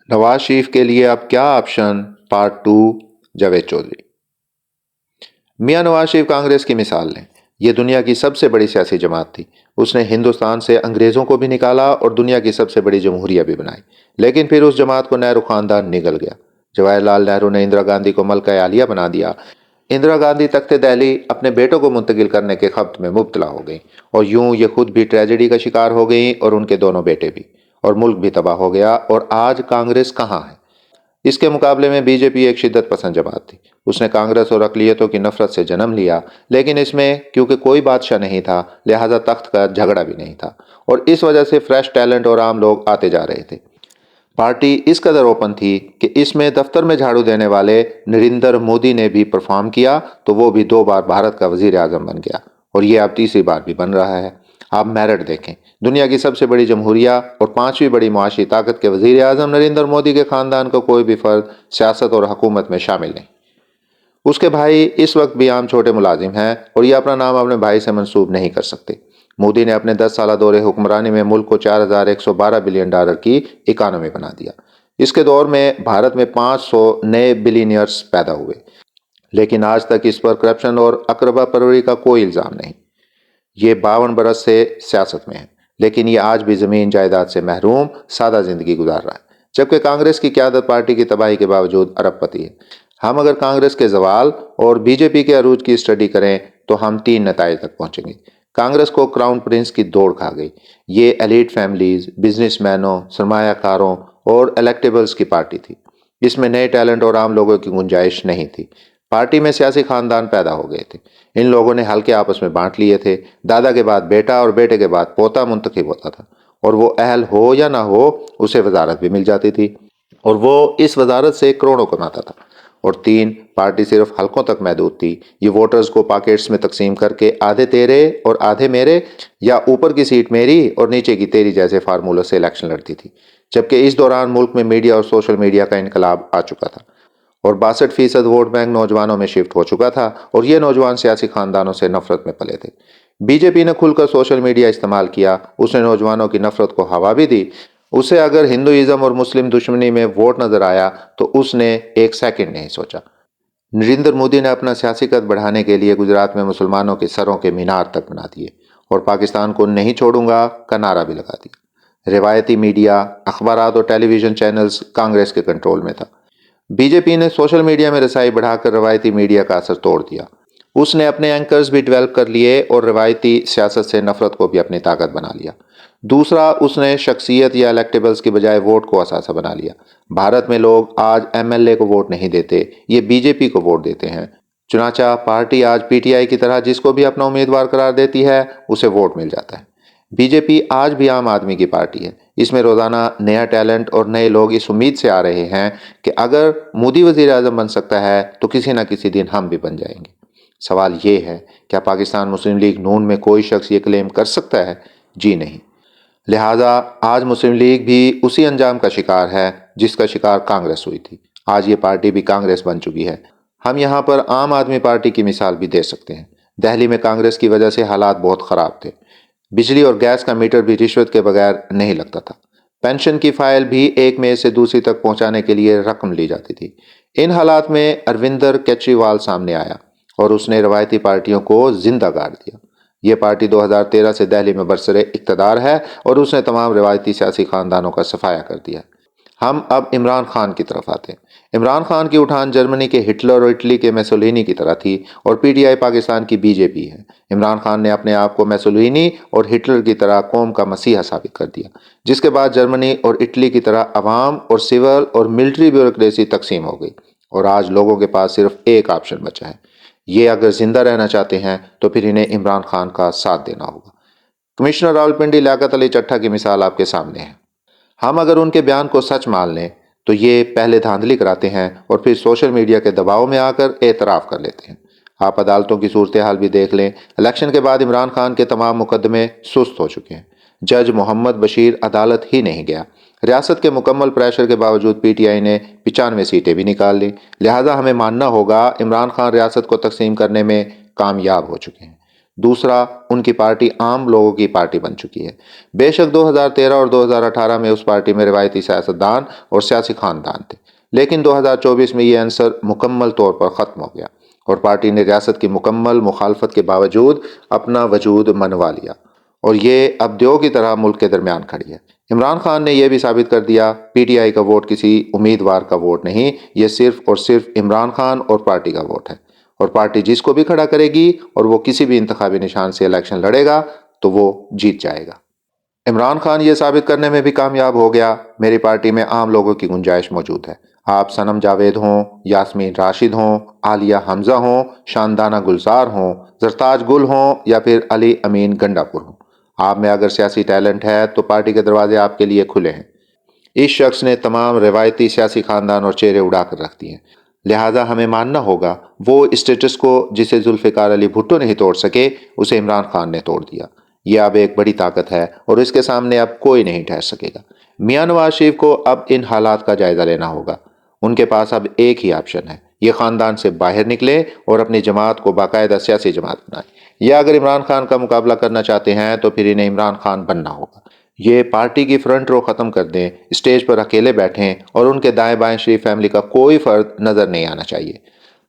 نواز شریف کے لیے اب کیا آپشن؟ پارٹ 2، جاوید چودھری۔ میاں نواز شریف کانگریس کی مثال لیں۔ یہ دنیا کی سب سے بڑی سیاسی جماعت تھی۔ اس نے ہندوستان سے انگریزوں کو بھی نکالا اور دنیا کی سب سے بڑی جمہوریہ بھی بنائی، لیکن پھر اس جماعت کو نہرو خاندان نگل گیا۔ جواہر لال نہرو نے اندرا گاندھی کو ملکہ عالیہ بنا دیا۔ اندرا گاندھی تخت دہلی اپنے بیٹوں کو منتقل کرنے کے خبت میں مبتلا ہو گئیں، اور یوں یہ خود بھی ٹریجڈی کا شکار ہو گئیں اور ان کے دونوں بیٹے بھی، اور ملک بھی تباہ ہو گیا۔ اور آج کانگریس کہاں ہے؟ اس کے مقابلے میں بی جے پی ایک شدت پسند جماعت تھی۔ اس نے کانگریس اور اقلیتوں کی نفرت سے جنم لیا، لیکن اس میں کیونکہ کوئی بادشاہ نہیں تھا، لہذا تخت کا جھگڑا بھی نہیں تھا، اور اس وجہ سے فریش ٹیلنٹ اور عام لوگ آتے جا رہے تھے۔ پارٹی اس قدر اوپن تھی کہ اس میں دفتر میں جھاڑو دینے والے نریندر مودی نے بھی پرفارم کیا تو وہ بھی 2 بار بھارت کا وزیر اعظم بن گیا، اور یہ اب تیسری بار بھی بن رہا ہے۔ آپ میرٹ دیکھیں، دنیا کی سب سے بڑی جمہوریہ اور 5ویں بڑی معاشی طاقت کے وزیر اعظم نریندر مودی کے خاندان کا کوئی بھی فرد سیاست اور حکومت میں شامل نہیں۔ اس کے بھائی اس وقت بھی عام چھوٹے ملازم ہیں، اور یہ اپنا نام اپنے بھائی سے منسوب نہیں کر سکتے۔ مودی نے اپنے 10 سالہ دور حکمرانی میں ملک کو $4112 بلین کی اکانومی بنا دیا۔ اس کے دور میں بھارت میں 500 نئے بلینئرز پیدا ہوئے، لیکن آج تک اس پر کرپشن اور اقربا پروری کا کوئی الزام نہیں۔ یہ 52 برس سے سیاست میں ہے، لیکن یہ آج بھی زمین جائیداد سے محروم سادہ زندگی گزار رہا ہے، جبکہ کانگریس کی قیادت پارٹی کی تباہی کے باوجود ارب پتی ہے۔ ہم اگر کانگریس کے زوال اور بی جے پی کے عروج کی اسٹڈی کریں تو ہم 3 نتائج تک پہنچیں گے۔ کانگریس کو کراؤن پرنس کی دوڑ کھا گئی۔ یہ ایلیٹ فیملیز، بزنس مینوں، سرمایہ کاروں اور الیکٹیبلز کی پارٹی تھی۔ اس میں نئے ٹیلنٹ اور عام لوگوں کی گنجائش نہیں تھی۔ پارٹی میں سیاسی خاندان پیدا ہو گئے تھے۔ ان لوگوں نے حلقے آپس میں بانٹ لیے تھے۔ دادا کے بعد بیٹا اور بیٹے کے بعد پوتا منتخب ہوتا تھا، اور وہ اہل ہو یا نہ ہو اسے وزارت بھی مل جاتی تھی، اور وہ اس وزارت سے کروڑوں کماتا تھا۔ اور 3، پارٹی صرف حلقوں تک محدود تھی۔ یہ ووٹرز کو پاکٹس میں تقسیم کر کے آدھے تیرے اور آدھے میرے، یا اوپر کی سیٹ میری اور نیچے کی تیری جیسے فارمولوں سے الیکشن لڑتی تھی۔ جبکہ اس دوران ملک میں میڈیا اور سوشل میڈیا کا انقلاب آ چکا تھا، اور 62% ووٹ بینک نوجوانوں میں شفٹ ہو چکا تھا، اور یہ نوجوان سیاسی خاندانوں سے نفرت میں پلے تھے۔ بی جے پی نے کھل کر سوشل میڈیا استعمال کیا۔ اس نے نوجوانوں کی نفرت کو ہوا بھی دی۔ اسے اگر ہندوازم اور مسلم دشمنی میں ووٹ نظر آیا تو اس نے ایک سیکنڈ نہیں سوچا۔ نریندر مودی نے اپنا سیاسی قد بڑھانے کے لیے گجرات میں مسلمانوں کے سروں کے مینار تک بنا دیے، اور پاکستان کو نہیں چھوڑوں گا کا نعرہ بھی لگا دیا۔ روایتی میڈیا، اخبارات اور ٹیلی ویژن چینلز کانگریس کے کنٹرول میں تھا۔ بی جے پی نے سوشل میڈیا میں رسائی بڑھا کر روایتی میڈیا کا اثر توڑ دیا۔ اس نے اپنے اینکرز بھی ڈیولپ کر لیے اور روایتی سیاست سے نفرت کو بھی اپنی طاقت بنا لیا۔ دوسرا، اس نے شخصیت یا الیکٹیبلز کی بجائے ووٹ کو اثاثہ بنا لیا۔ بھارت میں لوگ آج ایم ایل اے کو ووٹ نہیں دیتے، یہ بی جے پی کو ووٹ دیتے ہیں۔ چنانچہ پارٹی آج پی ٹی آئی کی طرح جس کو بھی اپنا امیدوار قرار دیتی ہے اسے ووٹ مل جاتا ہے۔ بی جے پی آج بھی عام آدمی کی پارٹی ہے۔ اس میں روزانہ نیا ٹیلنٹ اور نئے لوگ اس امید سے آ رہے ہیں کہ اگر مودی وزیر اعظم بن سکتا ہے تو کسی نہ کسی دن ہم بھی بن جائیں گے۔ سوال یہ ہے، کیا پاکستان مسلم لیگ نون میں کوئی شخص یہ کلیم کر سکتا ہے؟ جی نہیں۔ لہٰذا آج مسلم لیگ بھی اسی انجام کا شکار ہے جس کا شکار کانگریس ہوئی تھی۔ آج یہ پارٹی بھی کانگریس بن چکی ہے۔ ہم یہاں پر عام آدمی پارٹی کی مثال بھی دے سکتے ہیں۔ دہلی میں کانگریس کی وجہ سے حالات بہت خراب تھے۔ بجلی اور گیس کا میٹر بھی رشوت کے بغیر نہیں لگتا تھا۔ پینشن کی فائل بھی ایک میز سے دوسری تک پہنچانے کے لیے رقم لی جاتی تھی۔ ان حالات میں اروندر کیجریوال سامنے آیا اور اس نے روایتی پارٹیوں کو زندہ گاڑ دیا۔ یہ پارٹی 2013 سے دہلی میں برسر اقتدار ہے اور اس نے تمام روایتی سیاسی خاندانوں کا صفایا کر دیا۔ ہم اب عمران خان کی طرف آتے ہیں۔ عمران خان کی اٹھان جرمنی کے ہٹلر اور اٹلی کے میسولینی کی طرح تھی، اور پی ٹی آئی پاکستان کی بی جے پی ہے۔ عمران خان نے اپنے آپ کو میسولینی اور ہٹلر کی طرح قوم کا مسیحا ثابت کر دیا، جس کے بعد جرمنی اور اٹلی کی طرح عوام اور سول اور ملٹری بیوروکریسی تقسیم ہو گئی، اور آج لوگوں کے پاس صرف ایک آپشن بچا ہے۔ یہ اگر زندہ رہنا چاہتے ہیں تو پھر انہیں عمران خان کا ساتھ دینا ہوگا۔ کمشنر راولپنڈی لیاقت علی چٹھا کی مثال آپ کے سامنے ہے۔ ہم اگر ان کے بیان کو سچ مان لیں تو یہ پہلے دھاندلی کراتے ہیں اور پھر سوشل میڈیا کے دباؤ میں آ کر اعتراف کر لیتے ہیں۔ آپ عدالتوں کی صورتحال بھی دیکھ لیں۔ الیکشن کے بعد عمران خان کے تمام مقدمے سست ہو چکے ہیں۔ جج محمد بشیر عدالت ہی نہیں گیا۔ ریاست کے مکمل پریشر کے باوجود پی ٹی آئی نے 95 سیٹیں بھی نکال لیں۔ لہٰذا ہمیں ماننا ہوگا عمران خان ریاست کو تقسیم کرنے میں کامیاب ہو چکے ہیں۔ دوسرا، ان کی پارٹی عام لوگوں کی پارٹی بن چکی ہے۔ بے شک 2013 اور 2018 میں اس پارٹی میں روایتی سیاستدان اور سیاسی خاندان تھے، لیکن 2024 میں یہ عنصر مکمل طور پر ختم ہو گیا اور پارٹی نے ریاست کی مکمل مخالفت کے باوجود اپنا وجود منوا لیا اور یہ اب دیو کی طرح ملک کے درمیان کھڑی ہے۔ عمران خان نے یہ بھی ثابت کر دیا، پی ٹی آئی کا ووٹ کسی امیدوار کا ووٹ نہیں، یہ صرف اور صرف عمران خان اور پارٹی کا ووٹ ہے، اور پارٹی جس کو بھی کھڑا کرے گی اور وہ کسی بھی انتخابی نشان سے الیکشن لڑے گا تو وہ جیت جائے گا۔ عمران خان یہ ثابت کرنے میں بھی کامیاب ہو گیا، میری پارٹی میں عام لوگوں کی گنجائش موجود ہے۔ آپ صنم جاوید ہوں، یاسمین راشد ہوں، عالیہ حمزہ ہوں، شاندانہ گلزار ہوں، زرتاج گل ہوں یا پھر علی امین گنڈا پور ہوں، آپ میں اگر سیاسی ٹیلنٹ ہے تو پارٹی کے دروازے آپ کے لیے کھلے ہیں۔ اس شخص نے تمام روایتی سیاسی خاندان اور چہرے اڑا کر رکھ دیے ہیں، لہٰذا ہمیں ماننا ہوگا وہ اسٹیٹس کو جسے ذوالفقار علی بھٹو نہیں توڑ سکے اسے عمران خان نے توڑ دیا۔ یہ اب ایک بڑی طاقت ہے اور اس کے سامنے اب کوئی نہیں ٹھہر سکے گا۔ میاں نواز شریف کو اب ان حالات کا جائزہ لینا ہوگا۔ ان کے پاس اب ایک ہی آپشن ہے، یہ خاندان سے باہر نکلے اور اپنی جماعت کو باقاعدہ سیاسی جماعت بنائے، یا اگر عمران خان کا مقابلہ کرنا چاہتے ہیں تو پھر انہیں عمران خان بننا ہوگا۔ یہ پارٹی کی فرنٹ رو ختم کر دیں، اسٹیج پر اکیلے بیٹھیں اور ان کے دائیں بائیں شریف فیملی کا کوئی فرد نظر نہیں آنا چاہیے۔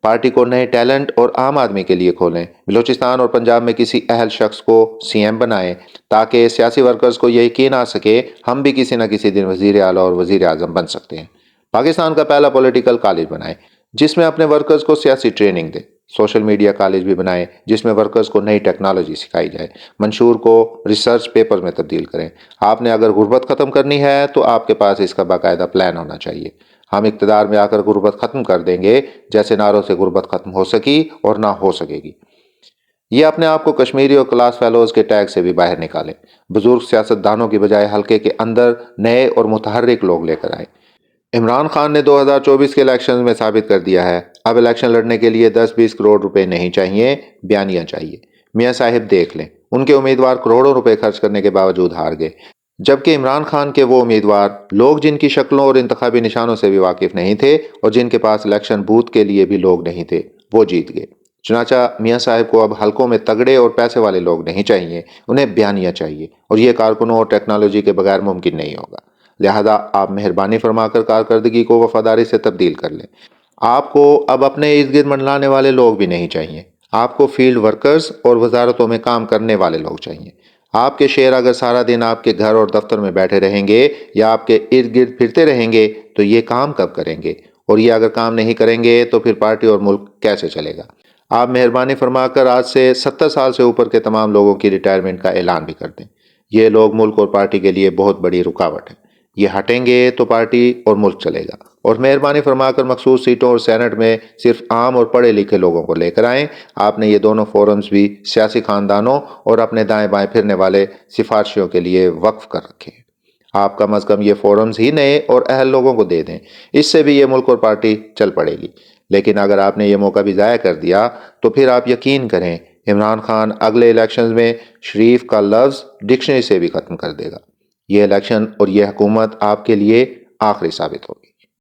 پارٹی کو نئے ٹیلنٹ اور عام آدمی کے لیے کھولیں، بلوچستان اور پنجاب میں کسی اہل شخص کو سی ایم بنائیں تاکہ سیاسی ورکرز کو یہ یقین آ سکے ہم بھی کسی نہ کسی دن وزیر اعلیٰ اور وزیر اعظم بن سکتے ہیں۔ پاکستان کا پہلا پولیٹیکل کالج بنائیں جس میں اپنے ورکرز کو سیاسی ٹریننگ دیں۔ سوشل میڈیا کالج بھی بنائیں جس میں ورکرز کو نئی ٹیکنالوجی سکھائی جائے۔ منشور کو ریسرچ پیپر میں تبدیل کریں۔ آپ نے اگر غربت ختم کرنی ہے تو آپ کے پاس اس کا باقاعدہ پلان ہونا چاہیے۔ ہم اقتدار میں آ کر غربت ختم کر دیں گے، جیسے نعروں سے غربت ختم ہو سکی اور نہ ہو سکے گی۔ یہ اپنے آپ کو کشمیری اور کلاس فیلوز کے ٹیگ سے بھی باہر نکالیں۔ بزرگ سیاستدانوں کی بجائے حلقے کے اندر نئے اور متحرک لوگ لے کر آئیں۔ عمران خان نے 2024 کے الیکشنز میں ثابت کر دیا ہے، اب الیکشن لڑنے کے لیے 10-20 کروڑ روپے نہیں چاہیے، بیانیہ چاہیے۔ میاں صاحب دیکھ لیں، ان کے امیدوار کروڑوں روپے خرچ کرنے کے باوجود ہار گئے، جبکہ عمران خان کے وہ امیدوار لوگ جن کی شکلوں اور انتخابی نشانوں سے بھی واقف نہیں تھے اور جن کے پاس الیکشن بوتھ کے لیے بھی لوگ نہیں تھے، وہ جیت گئے۔ چنانچہ میاں صاحب کو اب حلقوں میں تگڑے اور پیسے والے لوگ نہیں چاہیے، انہیں بیانیہ چاہیے، اور یہ کارکنوں اور ٹیکنالوجی کے بغیر ممکن نہیں ہوگا۔ لہذا آپ مہربانی فرما کر کارکردگی کو وفاداری سے تبدیل کر لیں۔ آپ کو اب اپنے ارد گرد منڈلانے والے لوگ بھی نہیں چاہیے، آپ کو فیلڈ ورکرز اور وزارتوں میں کام کرنے والے لوگ چاہیے۔ آپ کے شیر اگر سارا دن آپ کے گھر اور دفتر میں بیٹھے رہیں گے یا آپ کے ارد گرد پھرتے رہیں گے تو یہ کام کب کریں گے؟ اور یہ اگر کام نہیں کریں گے تو پھر پارٹی اور ملک کیسے چلے گا؟ آپ مہربانی فرما کر آج سے 70 سال سے اوپر کے تمام لوگوں کی ریٹائرمنٹ کا اعلان بھی کر دیں۔ یہ لوگ ملک اور پارٹی کے لیے بہت بڑی رکاوٹ ہے، یہ ہٹیں گے تو پارٹی اور ملک چلے گا۔ اور مہربانی فرما کر مخصوص سیٹوں اور سینٹ میں صرف عام اور پڑھے لکھے لوگوں کو لے کر آئیں۔ آپ نے یہ دونوں فورمز بھی سیاسی خاندانوں اور اپنے دائیں بائیں پھرنے والے سفارشیوں کے لیے وقف کر رکھے ہیں۔ آپ کم از کم یہ فورمز ہی نئے اور اہل لوگوں کو دے دیں، اس سے بھی یہ ملک اور پارٹی چل پڑے گی۔ لیکن اگر آپ نے یہ موقع بھی ضائع کر دیا تو پھر آپ یقین کریں عمران خان اگلے الیکشنز میں شریف کا لفظ ڈکشنری سے بھی ختم کر دے گا۔ یہ الیکشن اور یہ حکومت آپ کے لیے آخری ثابت ہوگی۔